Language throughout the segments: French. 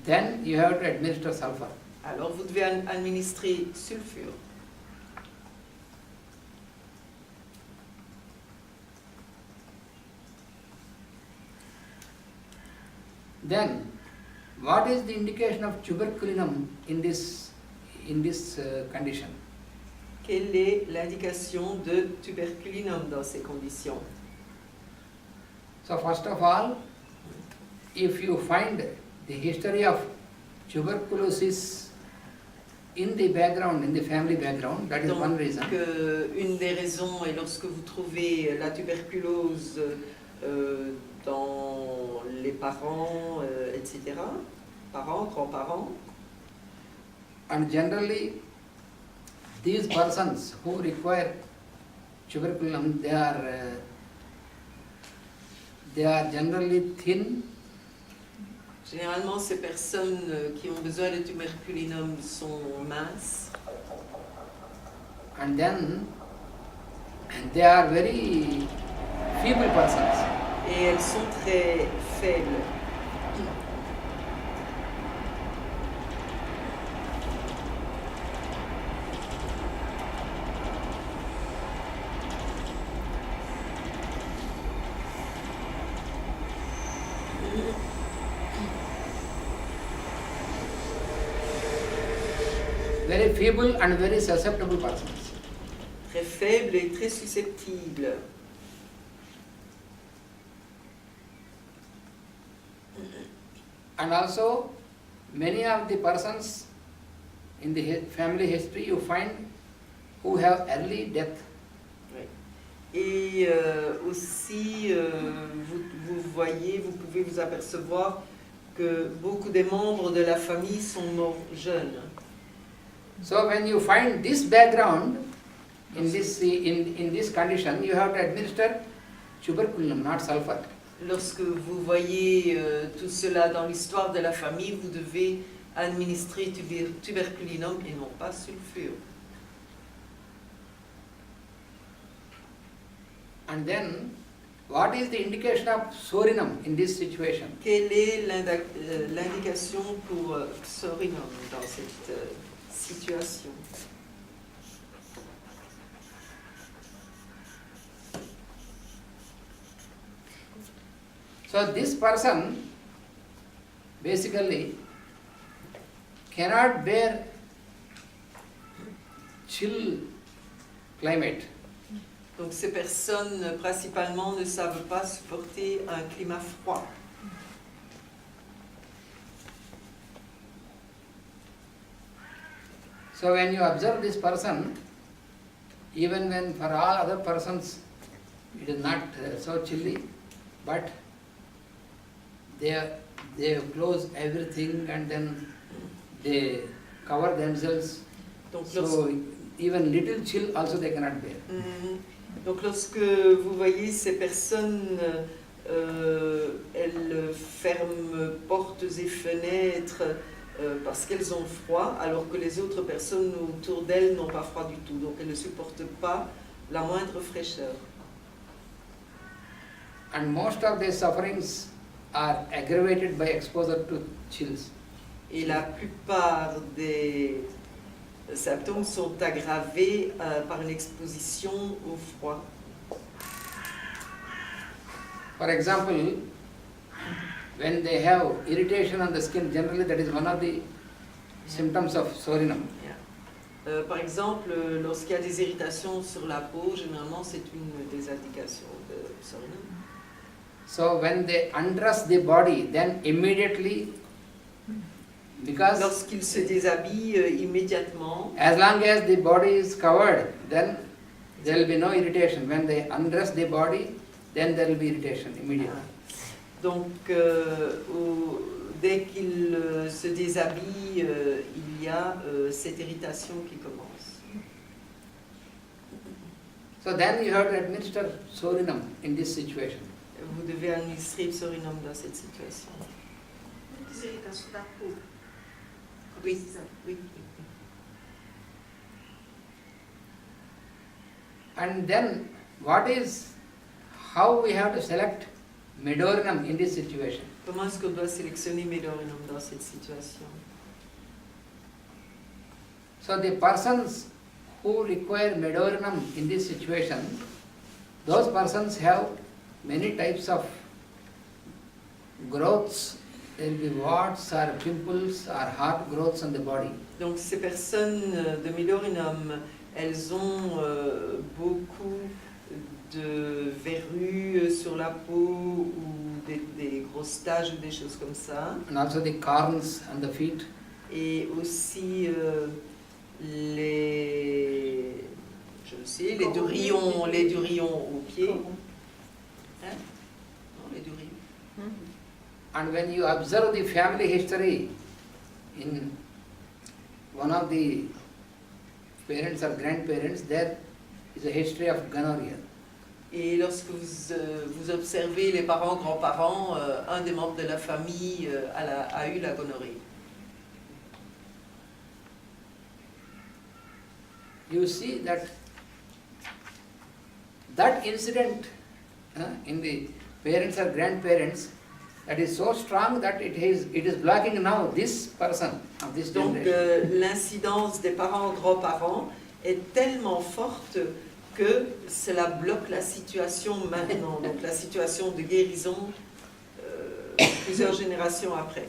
then you have to administer sulfur. Alors vous devez administrer sulfure. Then, what is the indication of tuberculinum in this condition? Quelle est l'indication de tuberculinum dans ces conditions? So first of all, if you find the history of tuberculosis in the background, in the family background, that is Donc, one reason. Une des raisons est lorsque vous trouvez la tuberculose dans les parents, etc. Parents, grands-parents. And generally, these persons who require tuberculum, they are generally thin. Généralement, ces personnes qui ont besoin de tuberculinum sont minces. And then they are very feeble persons. Et elles sont très faibles. Very feeble and very susceptible persons. Très faibles et très susceptibles. And also, many of the persons in the family history you find who have early death. Et aussi, vous voyez, vous pouvez vous apercevoir que beaucoup des membres de la famille sont morts jeunes. So when you find this background in this condition, you have to administer tuberculum, not sulfur. Lorsque vous voyez tout cela dans l'histoire de la famille, vous devez administrer tuberculinum et non pas sulfure. And then, what is the indication of sorinum in this situation? Quelle est l'indication pour Xorinum dans cette situation? So this person basically cannot bear chill climate. Donc ces personnes principalement ne savent pas supporter un climat froid. So when you observe this person, even when for all other persons it is not so chilly, but they close everything and then they cover themselves. Donc, So even little chill also they cannot bear. Donc lorsque vous voyez ces personnes, elles ferment portes et fenêtres parce qu'elles ont froid, alors que les autres personnes autour d'elles n'ont pas froid du tout. Donc elles ne supportent pas la moindre fraîcheur. And most of their sufferings are aggravated by exposure to chills. Et la plupart des symptômes sont aggravés par une exposition au froid. For example, when they have irritation on the skin, generally that is one of the symptoms of sorinum. Par exemple, lorsqu'il y a des irritations sur la peau, généralement c'est une des indications de sorinum. So when they undress the body, then immediately, because lorsqu'ils se déshabillent immédiatement, as long as the body is covered, then there will be no irritation. When they undress the body, then there will be irritation immediately. Donc, dès qu'ils se déshabillent, il y a cette irritation qui commence. So then you have to administer sorinum in this situation. Vous devez administrer Xorinum dans cette situation. Des irritations de la peau. Oui, oui. And then how we have to select Medorinum in this situation? Comment est-ce qu'on doit sélectionner Medorinum dans cette situation? So the persons who require Medorinum in this situation, those persons have many types of growths. There will be warts or pimples or hard growths on the body. Donc ces personnes de Medorinum, elles ont beaucoup de verrues sur la peau ou des grosses taches ou des choses comme ça. And also the corns on the feet. Et aussi les durillons aux pieds. Hein? Non, les durillons. And when you observe the family history in one of the parents or grandparents, there is a history of gonorrhea. Et lorsque vous observez les parents, grands-parents, un des membres de la famille a eu la gonorrhée. You see that incident in the parents or grandparents, that is so strong that it is blocking now this person of this Donc generation. l'incidence des parents, grands-parents est tellement forte que cela bloque la situation maintenant, donc la situation de guérison plusieurs générations après.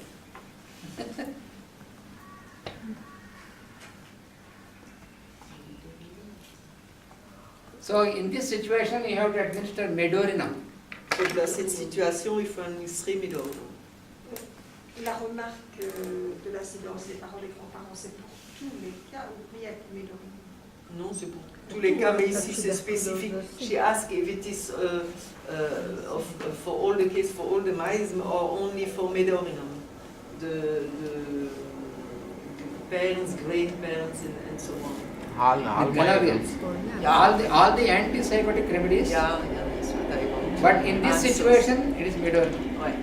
So in this situation you have to administer Medorinum. Donc dans cette situation, il faut administrer Medorinum. La remarque de l'incidence des parents et des grands-parents, c'est pour tous les cas ou il y a Medorinum? Non, c'est pour tous les cas, mais ici c'est spécifique. She asked if it is for all the cases, for all the miasm, or only for Medorinum. The parents, grandparents, and so on. The gonorrhea. All the antipsychotic remedies. Yeah, that's what I want. But in this situation, it is Medorinum. Ouais.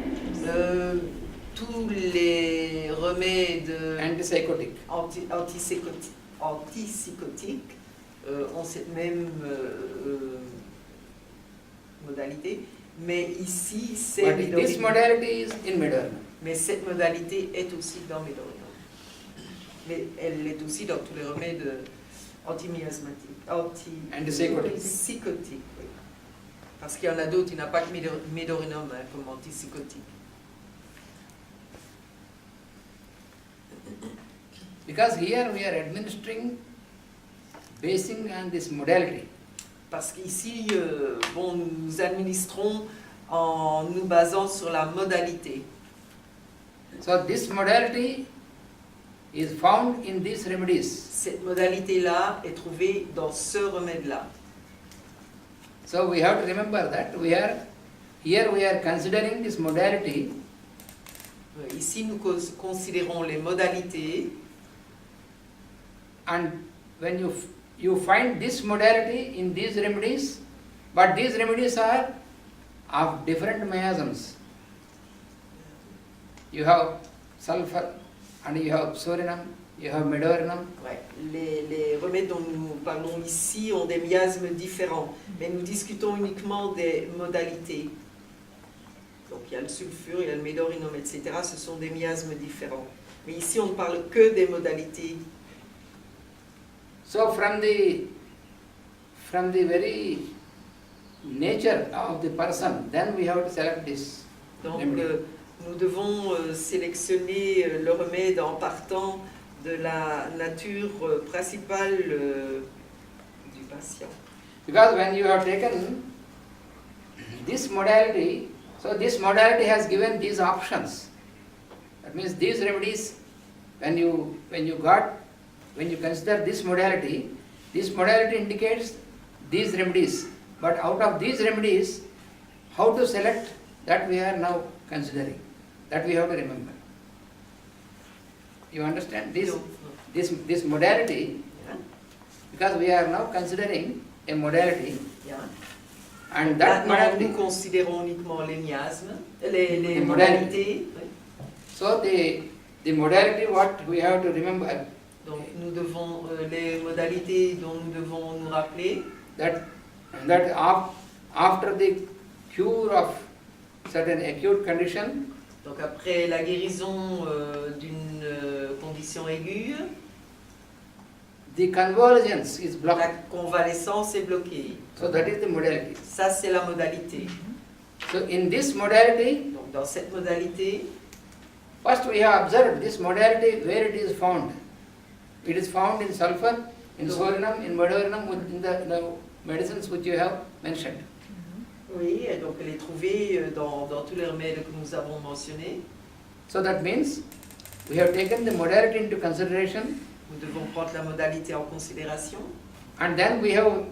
Tous les remèdes Antipsychotic. antipsychotiques ont cette même modalité, mais ici c'est But this Medorinum. modality is in Medorinum. Mais cette modalité est aussi dans Medorinum. Mais elle est aussi dans tous les remèdes antimiasmatiques, antipsychotiques. Oui. Parce qu'il y en a d'autres, il n'y a pas que Medorinum comme antipsychotique. Because here we are administering basing on this modality. Parce qu'ici, nous administrons en nous basant sur la modalité. So this modality is found in these remedies. Cette modalité-là est trouvée dans ce remède-là. So we have to remember that we are considering this modality Ici, nous considérons les modalités. and when you find this modality in these remedies, but these remedies are of different miasms. You have sulfur and you have psorinum, you have medorinum. Ouais. Les remèdes dont nous parlons ici ont des miasmes différents, mais nous discutons uniquement des modalités. Donc il y a le sulfure, il y a le medorinum, etc. Ce sont des miasmes différents. Mais ici, on ne parle que des modalités. So from the very nature of the person, then we have to select this. Donc remedy. nous devons sélectionner le remède en partant de la nature principale du patient. Because when you have taken this modality, so this modality has given these options. That means these remedies, when you consider this modality indicates these remedies. But out of these remedies, how to select, that we are now considering. That we have to remember. You understand this modality? Yeah. Because we are now considering a modality, Bien. and that Maintenant, modality. nous considérons uniquement les miasmes, les Les modalités. Oui. So the modality, what we have to remember, Donc nous devons les modalités dont nous devons nous rappeler. that after the cure of certain acute condition, Donc après la guérison d'une condition aiguë, the convalescence is la blocked. convalescence est bloquée. So that is the modality. Ça, c'est la modalité. So in this modality, Donc dans cette modalité, first we have observed this modality where it is found. It is found in sulfur, in sorinum, in modafinil, in the medicines which you have mentioned. oui, et donc elle est trouvée dans tous les remèdes que nous avons mentionnés. So that means we have taken the modality into consideration, Nous devons prendre la modalité en considération. and then we have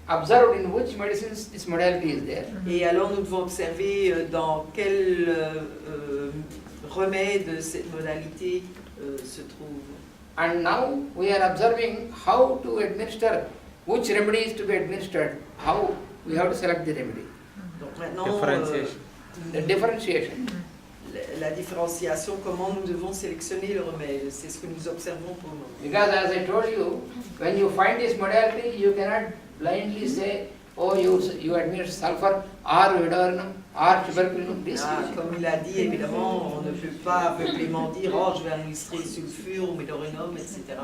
observed in which medicines this modality is there. Et alors nous devons observer dans quel remède cette modalité se trouve. And now we are observing how to administer, which remedy is to be administered, how we have to select the remedy. Donc maintenant, Differentiation. The differentiation. la différenciation, comment nous devons sélectionner le remède, c'est ce que nous observons pour le moment. Because as I told you, when you find this modality, you cannot blindly say, oh, you administer sulfur or vidorinum or tuberculin. This Comme il a dit, évidemment, on ne peut pas aveuglément dire, oh, je vais administrer sulfure ou médorinum, etc.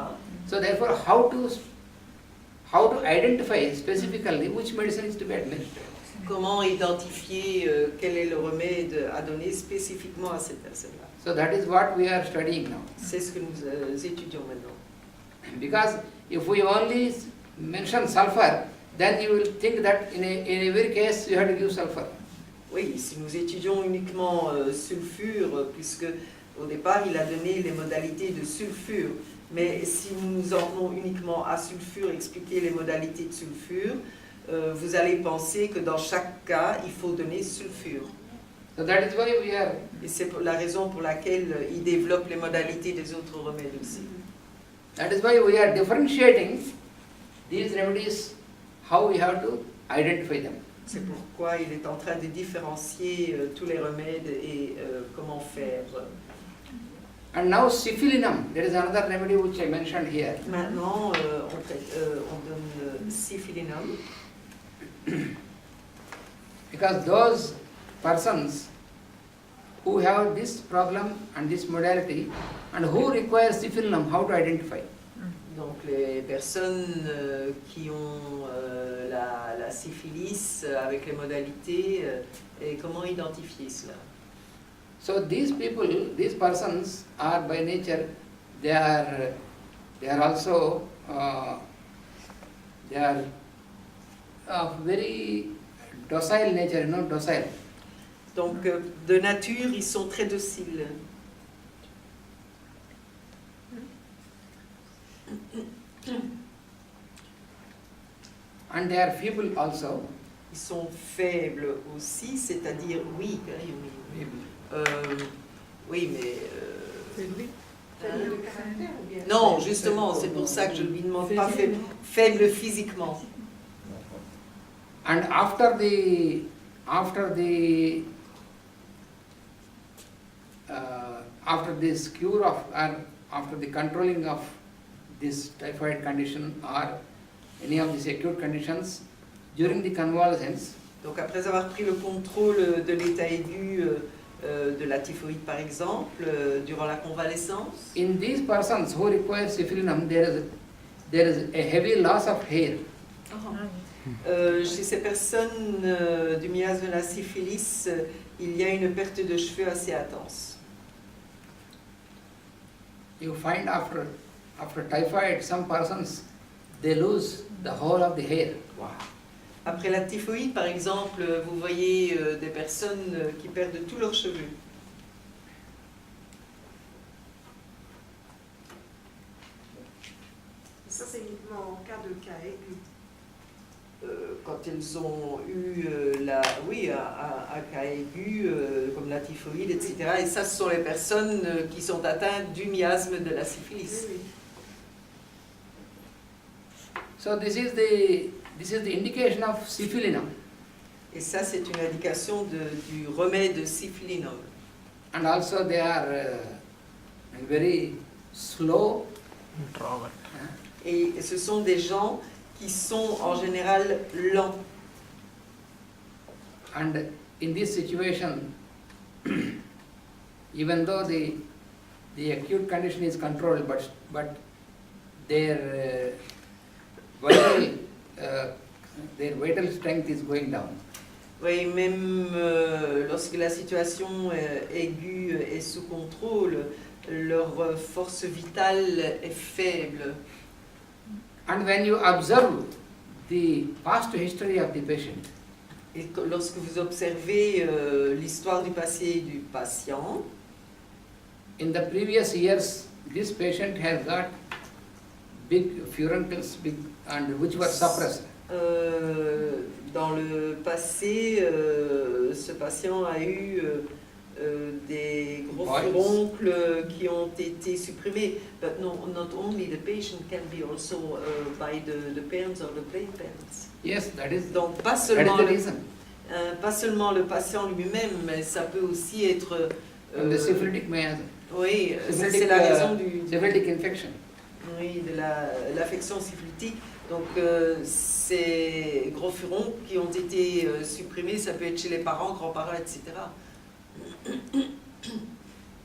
So therefore, how to identify specifically which medicine is to be administered? Comment identifier quel est le remède à donner spécifiquement à cette personne-là? So that is what we are studying now. C'est ce que nous étudions maintenant. Because if we only mention sulfur, then you will think that in every case you have to give sulfur. Oui, si nous étudions uniquement sulfure, puisque au départ il a donné les modalités de sulfure, mais si nous en venons uniquement à sulfure, expliquer les modalités de sulfure, vous allez penser que dans chaque cas, il faut donner sulfure. So that is why we are. Et c'est la raison pour laquelle il développe les modalités des autres remèdes aussi. That is why we are differentiating these remedies, how we have to identify them. C'est pourquoi il est en train de différencier tous les remèdes et comment faire. And now syphilinum, there is another remedy which I mentioned here. Maintenant, on donne syphilinum. Because those persons who have this problem and this modality and who require syphilinum, how to identify? Donc les personnes qui ont la syphilis avec les modalités, et comment identifier cela? So these people, these persons are by nature, they are also they are of very docile nature, docile. Donc de nature, ils sont très dociles. And they are feeble also. Ils sont faibles aussi, c'est-à-dire weak. Oui, mais... Faible de caractère ou bien? Non, justement, c'est pour ça que je ne lui demande pas faible physiquement. And after this cure of, or after the controlling of this typhoid condition or any of these acute conditions, during the convalescence, Donc après avoir pris le contrôle de l'état aigu de la typhoïde par exemple, durant la convalescence, in these persons who require syphilinum, there is a heavy loss of hair. chez ces personnes du miasme de la syphilis, il y a une perte de cheveux assez intense. You find after typhoid, some persons, they lose the whole of the hair. Wow. Après la typhoïde, par exemple, vous voyez des personnes qui perdent tous leurs cheveux. Ça, c'est uniquement en cas de cas aigu. Quand ils ont eu un cas aigu comme la typhoïde, etc. Et ça, ce sont les personnes qui sont atteintes du miasme de la syphilis. Oui, oui. So this is the indication of syphilinum. Et ça, c'est une indication du remède syphilinum. And also they are very slow. Introvert. Et ce sont des gens qui sont en général lents. And in this situation, even though the acute condition is controlled, but their vital strength is going down. Oui, même lorsque la situation aiguë est sous contrôle, leur force vitale est faible. And when you observe the past history of the patient, Et lorsque vous observez l'histoire du passé du patient, in the previous years, this patient has got big furuncles, and which were suppressed. Dans le passé, ce patient a eu des gros furoncles qui ont été supprimés. But no, not only the patient, can be also by the parents or the grandparents. Yes, that is, Donc that is the reason. Pas seulement le patient lui-même, mais ça peut aussi être... The syphilitic miasm. Oui, Syphilitic, c'est la raison du... syphilitic infection. Oui, de l'affection syphilitique. Donc, ces gros furons qui ont été supprimés, ça peut être chez les parents, grands-parents, etc.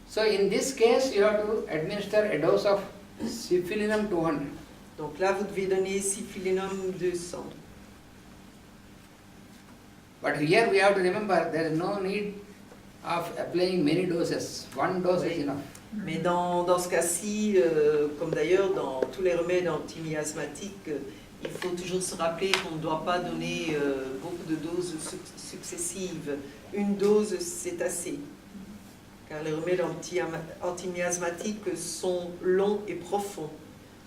So in this case, you have to administer a dose of syphilinum 200. Donc là, vous devez donner syphilinum 200. But here we have to remember there is no need of applying many doses. One dose is enough. Mais dans ce cas-ci, comme d'ailleurs dans tous les remèdes antimiasmatiques, il faut toujours se rappeler qu'on ne doit pas donner beaucoup de doses successives. Une dose, c'est assez. Car les remèdes antimiasmatiques sont longs et profonds.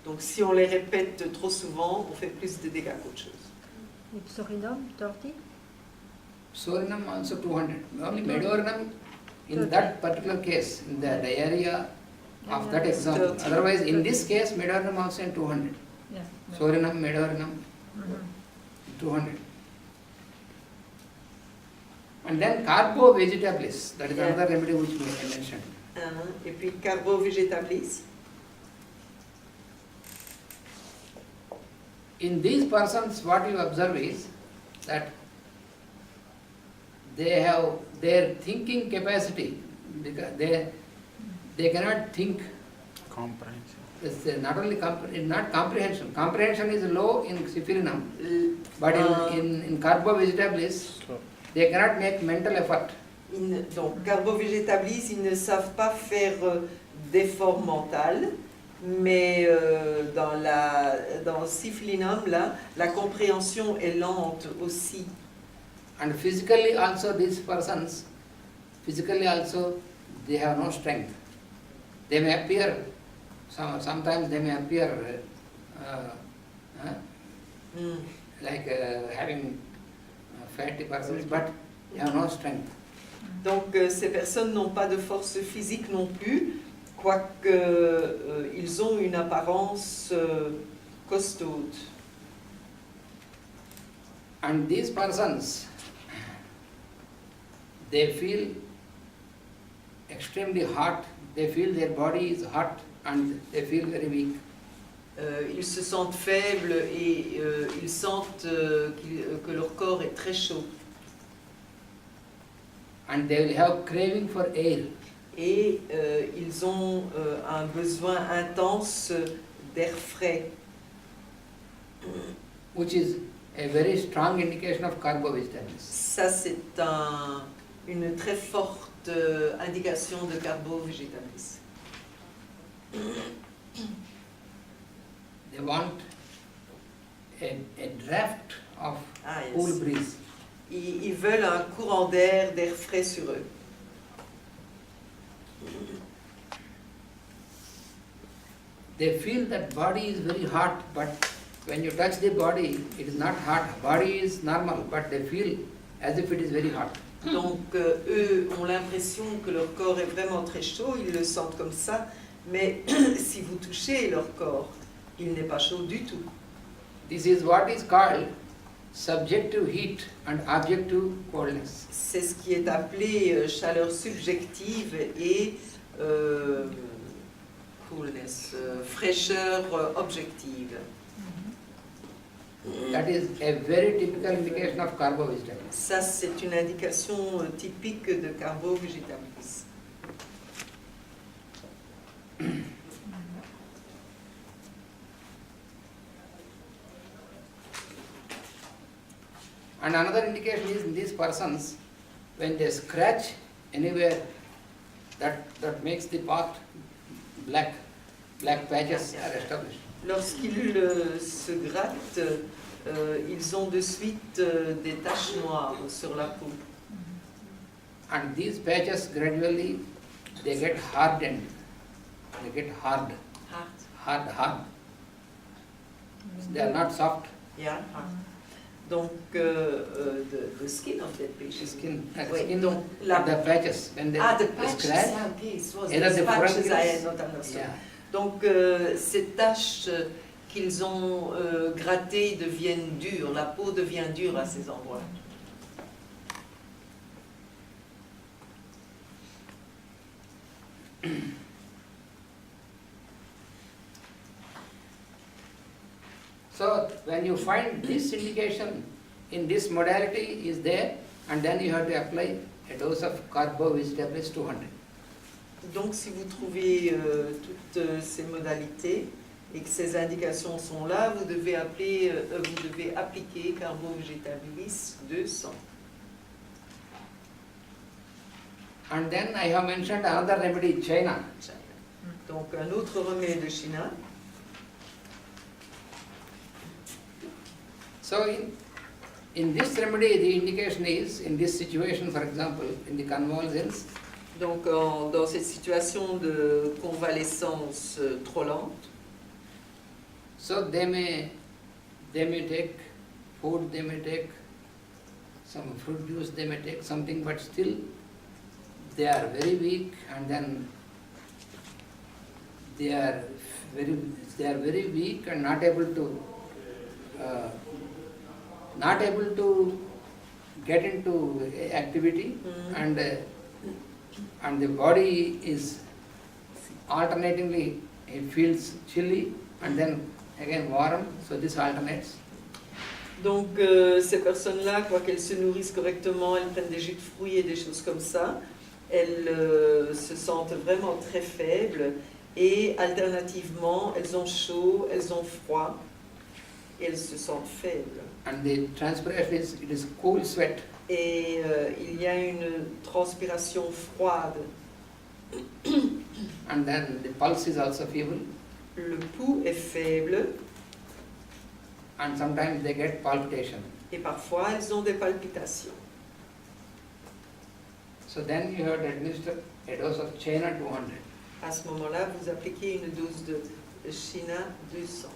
Donc si on les répète trop souvent, on fait plus de dégâts qu'autre chose. Et psorinum, 30? Psorinum also 200. Only medorinum in that particular case, in the diarrhea of that example. Otherwise, in this case, medorinum also in 200. Yeah. Psorinum, medorinum, 200. And then carbo vegetabilis, that is another remedy which I mentioned. Et puis carbo vegetabilis. In these persons, what you observe is that they have their thinking capacity, because they cannot think. Comprehension. It's not only not comprehension. Comprehension is low in syphilinum, but in carbo vegetabilis, they cannot make mental effort. Donc, carbo-végétabilis, ils ne savent pas faire d'effort mental, mais dans syphilinum, là, la compréhension est lente aussi. And physically also these persons, physically also they have no strength. They may appear, sometimes they may appear like having fatty persons, but they have no strength. Donc ces personnes n'ont pas de force physique non plus, quoique ils ont une apparence costaude. And these persons, they feel extremely hot, they feel their body is hot and they feel very weak. Ils se sentent faibles et ils sentent que leur corps est très chaud. And they will have craving for air. Et ils ont un besoin intense d'air frais. Which is a very strong indication of carbo-vegetabilis. Ça, c'est une très forte indication de carbo-végétabilis. They want a draft of Yes. cool breeze. Ils veulent un courant d'air frais sur eux. They feel that body is very hot, but when you touch the body, it is not hot. Body is normal, but they feel as if it is very hot. Donc, eux ont l'impression que leur corps est vraiment très chaud, ils le sentent comme ça, mais si vous touchez leur corps, il n'est pas chaud du tout. This is what is called subjective heat and objective coldness. C'est ce qui est appelé chaleur subjective et coolness, fraîcheur objective. That is a very typical indication of carbo-vegetabilis. Ça, c'est une indication typique de carbo-végétabilis. And another indication is in these persons, when they scratch anywhere, that makes the part black patches are established. Lorsqu'ils se grattent, ils ont de suite des taches noires sur la peau. And these patches gradually, they get hardened. They get hard. They are not soft. Yeah. Donc, the skin of that patient. Skin, donc, the patches. When they the patches, scratch, okay, it was either the the patches I had furunculus, not understood. yeah. Donc, ces taches qu'ils ont grattées deviennent dures, la peau devient dure à ces endroits. So when you find this indication in this modality is there, and then you have to apply a dose of carbo-vegetabilis 200. Donc si vous trouvez toutes ces modalités et que ces indications sont là, vous devez appliquer carbo-végétabilis 200. And then I have mentioned another remedy, China. Donc un autre remède de Chine. So in this remedy, the indication is, in this situation, for example, in the convalescence, Donc dans cette situation de convalescence trop lente, so they may take food, they may take some fruit juice, they may take something, but still they are very weak, and then they are very weak and not able to get into activity, and the body is alternatingly, it feels chilly and then again warm, so this alternates. Donc ces personnes-là, quoi qu'elles se nourrissent correctement, elles prennent des jus de fruits et des choses comme ça, elles se sentent vraiment très faibles et alternativement, elles ont chaud, elles ont froid et elles se sentent faibles. And the transpiration is cool sweat. Et il y a une transpiration froide. And then the pulse is also feeble. Le pouls est faible. And sometimes they get palpitation. Et parfois, elles ont des palpitations. So then you have to administer a dose of China 200. À ce moment-là, vous appliquez une dose de China 200.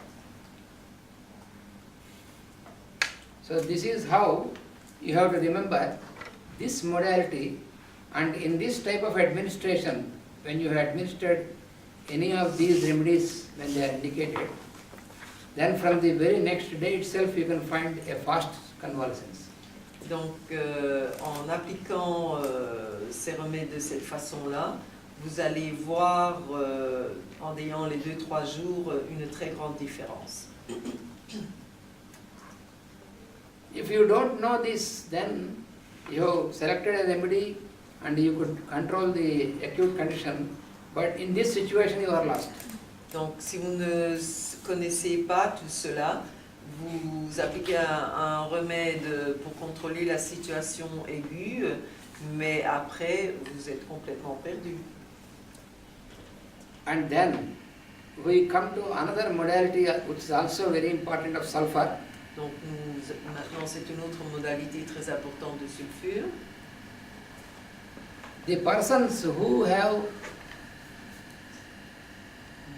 So this is how you have to remember this modality, and in this type of administration, when you have administered any of these remedies when they are indicated, then from the very next day itself you can find a fast convalescence. Donc, en appliquant ces remèdes de cette façon-là, vous allez voir, en ayant les 2-3 jours, une très grande différence. If you don't know this, then you have selected a remedy and you could control the acute condition, but in this situation you are lost. Donc, si vous ne connaissez pas tout cela, vous appliquez un remède pour contrôler la situation aiguë, mais après, vous êtes complètement perdu. And then we come to another modality which is also very important of sulfur. Donc, maintenant, c'est une autre modalité très importante de sulfure. The persons who have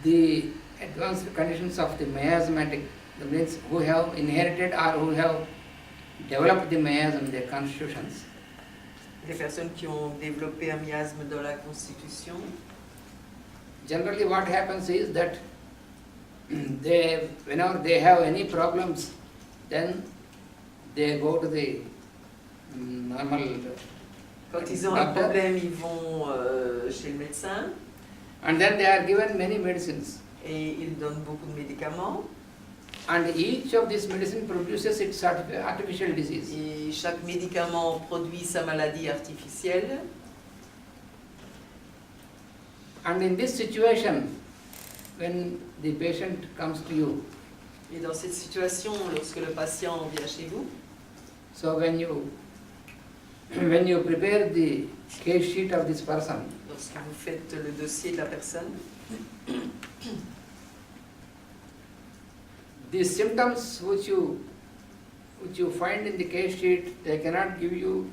the advanced conditions of the miasmatic, that means who have inherited or who have developed the miasm in their constitutions, Les personnes qui ont développé un miasme dans la constitution, generally what happens is that whenever they have any problems, then they go to the normal quand ils ont un doctor, problème, ils vont chez le médecin and then they are given many medicines. et ils donnent beaucoup de médicaments. And each of these medicine produces its artificial disease. Et chaque médicament produit sa maladie artificielle. And in this situation, when the patient comes to you, Et dans cette situation, lorsque le patient vient chez vous, so when you prepare the case sheet of this person, lorsque vous faites le dossier de la personne, the symptoms which you find in the case sheet, they cannot give you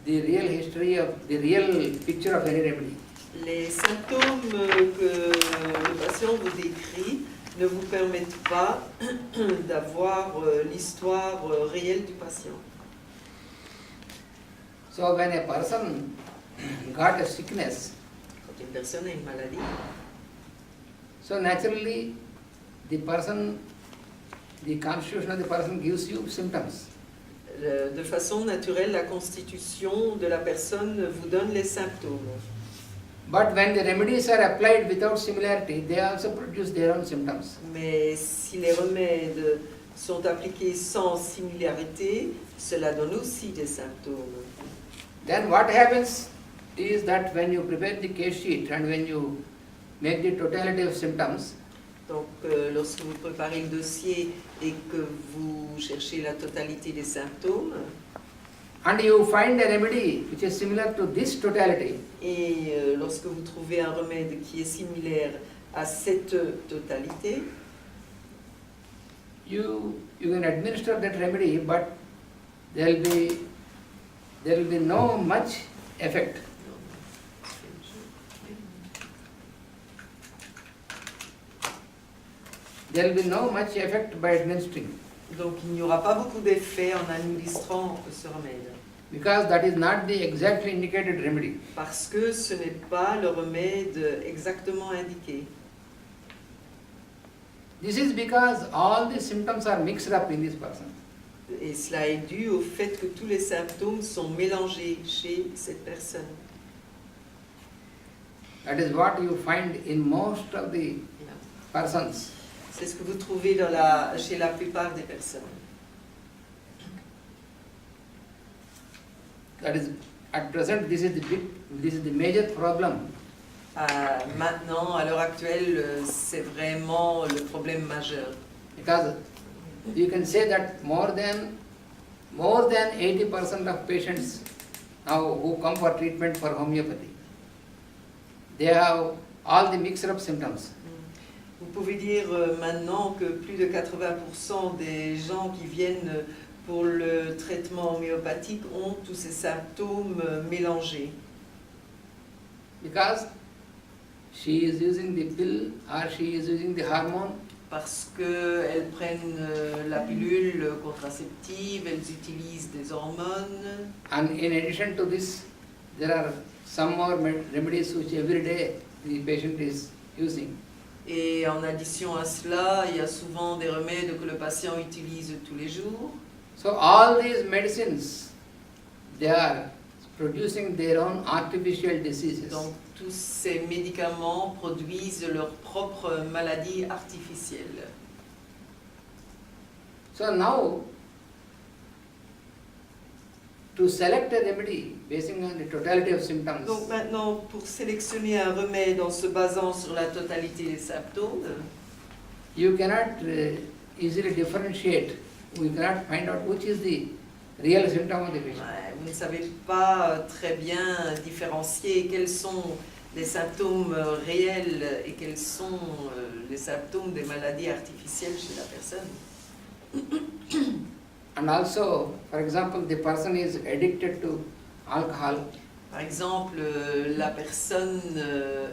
the real history of the real picture of any remedy. les symptômes que le patient vous décrit ne vous permettent pas d'avoir l'histoire réelle du patient. So when a person got a sickness, Quand une personne a une maladie, so naturally the constitution of the person gives you symptoms. de façon naturelle, la constitution de la personne vous donne les symptômes. But when the remedies are applied without similarity, they also produce their own symptoms. Mais si les remèdes sont appliqués sans similarité, cela donne aussi des symptômes. Then what happens is that when you prepare the case sheet and when you make the totality of symptoms, Donc, lorsque vous préparez le dossier et que vous cherchez la totalité des symptômes, and you find a remedy which is similar to this totality, et lorsque vous trouvez un remède qui est similaire à cette totalité, you can administer that remedy, but there will be no much effect. There will be no much effect by administering, donc il n'y aura pas beaucoup d'effet en administrant ce remède, because that is not the exactly indicated remedy. parce que ce n'est pas le remède exactement indiqué. This is because all the symptoms are mixed up in this person. Et cela est dû au fait que tous les symptômes sont mélangés chez cette personne. That is what you find in most of the persons. C'est ce que vous trouvez chez la plupart des personnes. That is, at present, this is the major problem. Maintenant, à l'heure actuelle, c'est vraiment le problème majeur. Because you can say that more than 80% of patients now who come for treatment for homeopathy, they have all the mixed up symptoms. Vous pouvez dire maintenant que plus de 80% des gens qui viennent pour le traitement homéopathique ont tous ces symptômes mélangés. Because she is using the pill or she is using the hormone, Parce qu'elles prennent la pilule contraceptive, elles utilisent des hormones. and in addition to this, there are some more remedies which every day the patient is using. Et en addition à cela, il y a souvent des remèdes que le patient utilise tous les jours. So all these medicines, they are producing their own artificial diseases. Donc tous ces médicaments produisent leur propre maladie artificielle. So now, to select a remedy based on the totality of symptoms, Donc maintenant, pour sélectionner un remède en se basant sur la totalité des symptômes, you cannot easily differentiate. You cannot find out which is the real symptom of the patient. vous ne savez pas très bien différencier quels sont les symptômes réels et quels sont les symptômes des maladies artificielles chez la personne. And also, for example, the person is addicted to alcohol Par exemple, la personne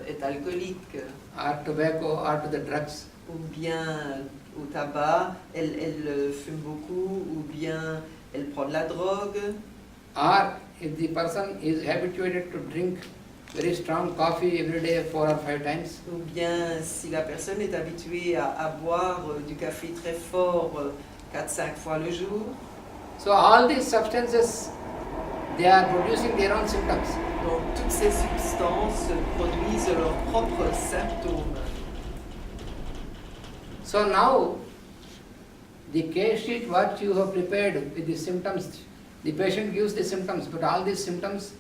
est alcoolique or tobacco or to the drugs, ou bien au tabac, elle fume beaucoup ou bien elle prend de la drogue. or if the person is habituated to drink very strong coffee every day 4 or 5 times, Ou bien si la personne est habituée à boire du café très fort 4-5 fois le jour. so all these substances, they are producing their own symptoms. Donc toutes ces substances produisent leurs propres symptômes. So now, The case sheet what you have prepared with the symptoms, the patient gives the symptoms, but all these symptoms,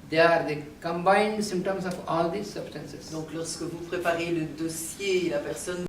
they are the combined symptoms of all these substances. Donc lorsque vous préparez le dossier, la personne